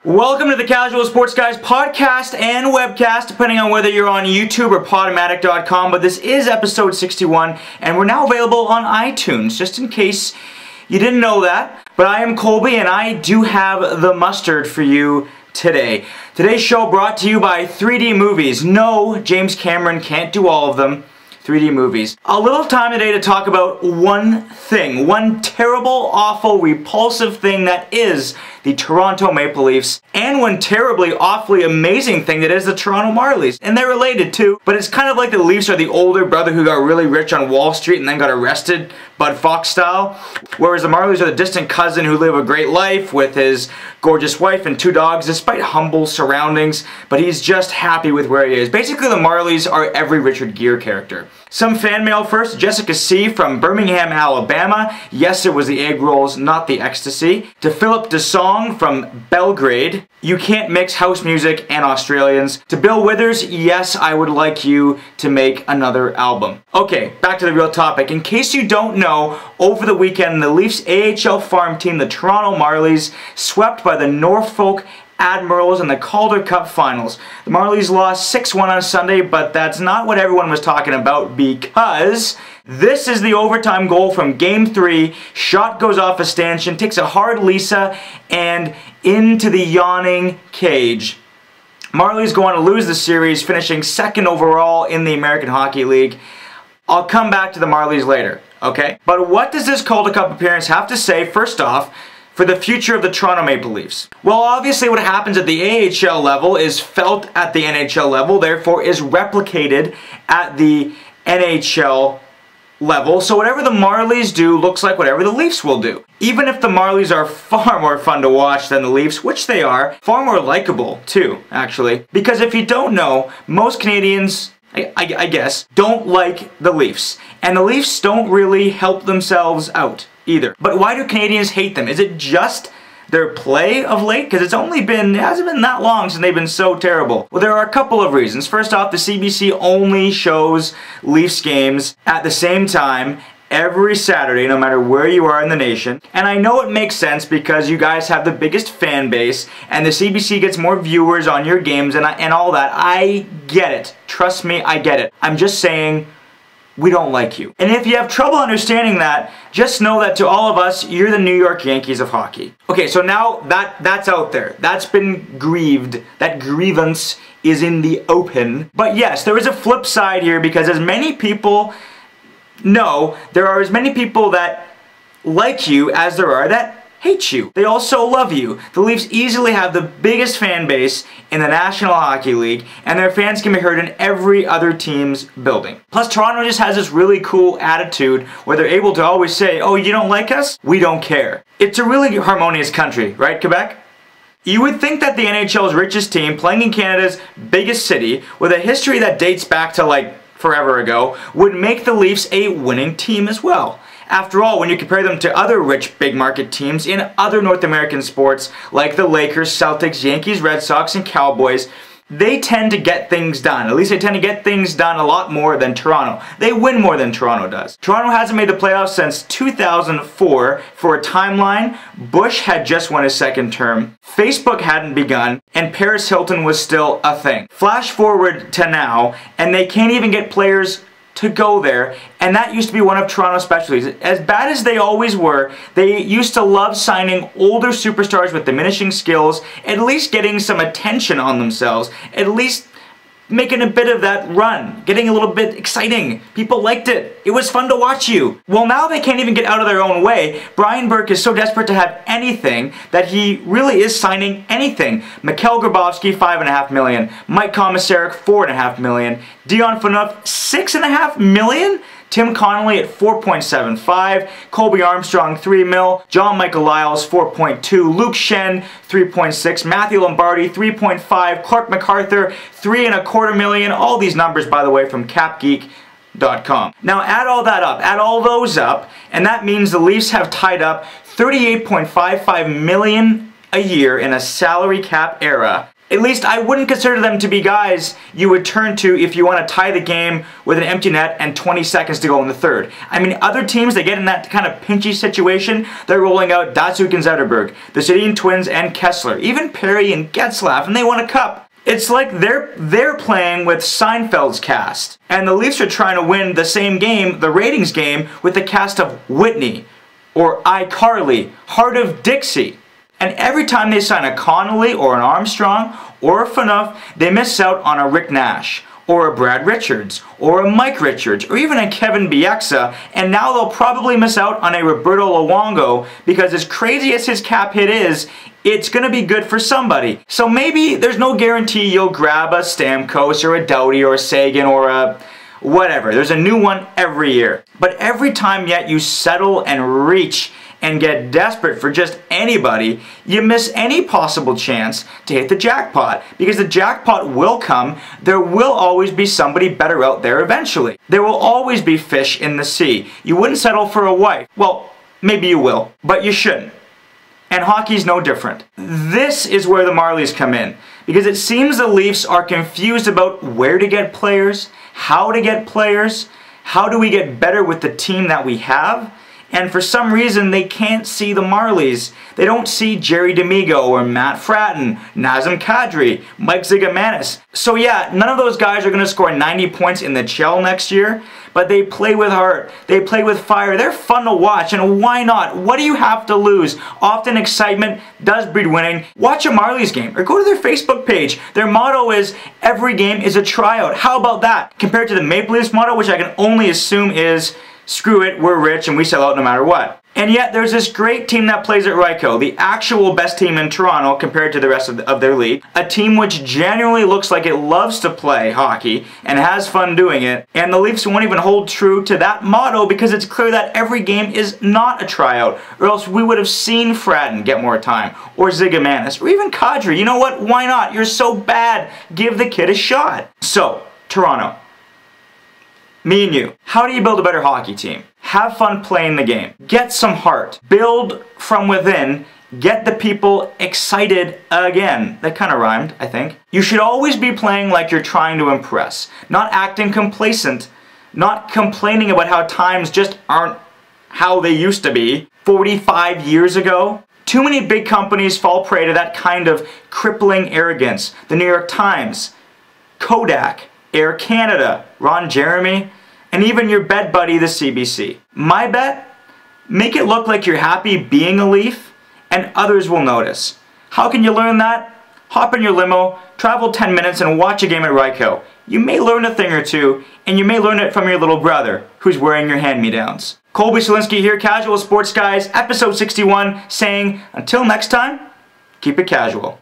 Welcome to the Casual Sports Guys podcast and webcast, depending on whether you're on YouTube or Podomatic.com, but this is episode 61, and we're now available on iTunes, just in case you didn't know that. But I am Kolby, and I do have the mustard for you today. Today's show brought to you by 3D movies. No, James Cameron can't do all of them. 3D movies. A little time today to talk about one thing, one terrible, awful, repulsive thing that is the Toronto Maple Leafs, and one terribly, awfully amazing thing that is the Toronto Marlies. And they're related too, but it's kind of like the Leafs are the older brother who got really rich on Wall Street and then got arrested, Bud Fox style, whereas the Marlies are the distant cousin who live a great life with his gorgeous wife and 2 dogs despite humble surroundings, but he's just happy with where he is. Basically, the Marlies are every Richard Gere character. Some fan mail first. Jessica C. from Birmingham, Alabama. Yes, it was the egg rolls, not the ecstasy. To Philip DeSong from Belgrade. You can't mix house music and Australians. To Bill Withers, yes, I would like you to make another album. Okay, back to the real topic. In case you don't know, over the weekend, the Leafs AHL farm team, the Toronto Marlies, swept by the Norfolk Admirals in the Calder Cup Finals. The Marlies lost 6-1 on Sunday, but that's not what everyone was talking about, because this is the overtime goal from Game 3. Shot goes off a stanchion, takes a hard Lisa, and into the yawning cage. Marlies go on to lose the series, finishing 2nd overall in the American Hockey League. I'll come back to the Marlies later, okay? But what does this Calder Cup appearance have to say, first off, for the future of the Toronto Maple Leafs? Well, obviously what happens at the AHL level is felt at the NHL level, therefore is replicated at the NHL level. So whatever the Marlies do looks like whatever the Leafs will do. Even if the Marlies are far more fun to watch than the Leafs, which they are, far more likable too, actually. Because if you don't know, most Canadians, I guess, don't like the Leafs. And the Leafs don't really help themselves out either. But why do Canadians hate them? Is it just their play of late? Because it hasn't been that long since they've been so terrible. Well, there are a couple of reasons. First off, the CBC only shows Leafs games at the same time every Saturday, no matter where you are in the nation. And I know it makes sense because you guys have the biggest fan base and the CBC gets more viewers on your games and all that. I get it. Trust me, I get it. I'm just saying, we don't like you. And if you have trouble understanding that, just know that to all of us, you're the New York Yankees of hockey. Okay, so now that's out there. That's been grieved. That grievance is in the open. But yes, there is a flip side here because as many people know, there are as many people that like you as there are that hate you. They also love you. The Leafs easily have the biggest fan base in the National Hockey League, and their fans can be heard in every other team's building. Plus, Toronto just has this really cool attitude where they're able to always say, oh, you don't like us? We don't care. It's a really harmonious country, right, Quebec? You would think that the NHL's richest team, playing in Canada's biggest city, with a history that dates back to like forever ago, would make the Leafs a winning team as well. After all, when you compare them to other rich big market teams in other North American sports like the Lakers, Celtics, Yankees, Red Sox, and Cowboys, they tend to get things done. At least they tend to get things done a lot more than Toronto. They win more than Toronto does. Toronto hasn't made the playoffs since 2004. For a timeline, Bush had just won his 2nd term, Facebook hadn't begun, and Paris Hilton was still a thing. Flash forward to now, and they can't even get players to go there, and that used to be one of Toronto's specialties. As bad as they always were, they used to love signing older superstars with diminishing skills, at least getting some attention on themselves, at least making a bit of that run, getting a little bit exciting. People liked it. It was fun to watch you. Well, now they can't even get out of their own way. Brian Burke is so desperate to have anything that he really is signing anything. Mikhail Grabovski, $5.5 million. Mike Komisarek, $4.5 million. Dion Phaneuf, $6.5 million? Tim Connolly at 4.75, Colby Armstrong 3 mil, John Michael Lyles 4.2, Luke Shen 3.6, Matthew Lombardi 3.5, Clark MacArthur $3.25 million. All these numbers, by the way, from CapGeek.com. Now add all that up, add all those up, and that means the Leafs have tied up $38.55 million a year in a salary cap era. At least I wouldn't consider them to be guys you would turn to if you want to tie the game with an empty net and 20 seconds to go in the third. I mean, other teams that get in that kind of pinchy situation, they're rolling out Datsuk and Zetterberg, the Sedin twins and Kessler, even Perry and Getzlaff, and they won a cup. It's like they're playing with Seinfeld's cast. And the Leafs are trying to win the same game, the ratings game, with the cast of Whitney, or iCarly, Heart of Dixie. And every time they sign a Connolly or an Armstrong or a Phaneuf, they miss out on a Rick Nash or a Brad Richards or a Mike Richards or even a Kevin Bieksa, and now they'll probably miss out on a Roberto Luongo because as crazy as his cap hit is, it's going to be good for somebody. So maybe there's no guarantee you'll grab a Stamkos or a Doughty or a Sagan or a whatever. There's a new one every year. But every time yet you settle and reach and get desperate for just anybody, you miss any possible chance to hit the jackpot. Because the jackpot will come, there will always be somebody better out there eventually. There will always be fish in the sea. You wouldn't settle for a wife. Well, maybe you will, but you shouldn't. And hockey's no different. This is where the Marlies come in, because it seems the Leafs are confused about where to get players, how to get players, how do we get better with the team that we have, and for some reason they can't see the Marlies. They don't see Jerry D'Amigo or Matt Fratton, Nazem Kadri, Mike Zigomanis. So yeah, none of those guys are going to score 90 points in the CHL next year, but they play with heart, they play with fire, they're fun to watch, and why not? What do you have to lose? Often excitement does breed winning. Watch a Marlies game or go to their Facebook page. Their motto is, every game is a tryout. How about that? Compared to the Maple Leafs motto, which I can only assume is, screw it, we're rich and we sell out no matter what. And yet there's this great team that plays at Ryko, the actual best team in Toronto compared to the rest of their league. A team which genuinely looks like it loves to play hockey and has fun doing it. And the Leafs won't even hold true to that motto because it's clear that every game is not a tryout, or else we would have seen Fratton get more time, or Zigomanis, or even Kadri. You know what? Why not? You're so bad. Give the kid a shot. So, Toronto. Me and you. How do you build a better hockey team? Have fun playing the game. Get some heart. Build from within. Get the people excited again. That kind of rhymed, I think. You should always be playing like you're trying to impress. Not acting complacent. Not complaining about how times just aren't how they used to be 45 years ago. Too many big companies fall prey to that kind of crippling arrogance. The New York Times, Kodak, Air Canada, Ron Jeremy, and even your bed buddy, the CBC. My bet? Make it look like you're happy being a Leaf, and others will notice. How can you learn that? Hop in your limo, travel 10 minutes, and watch a game at Ryko. You may learn a thing or two, and you may learn it from your little brother, who's wearing your hand-me-downs. Kolby Solinsky here, Casual Sports Guys, episode 61, saying, until next time, keep it casual.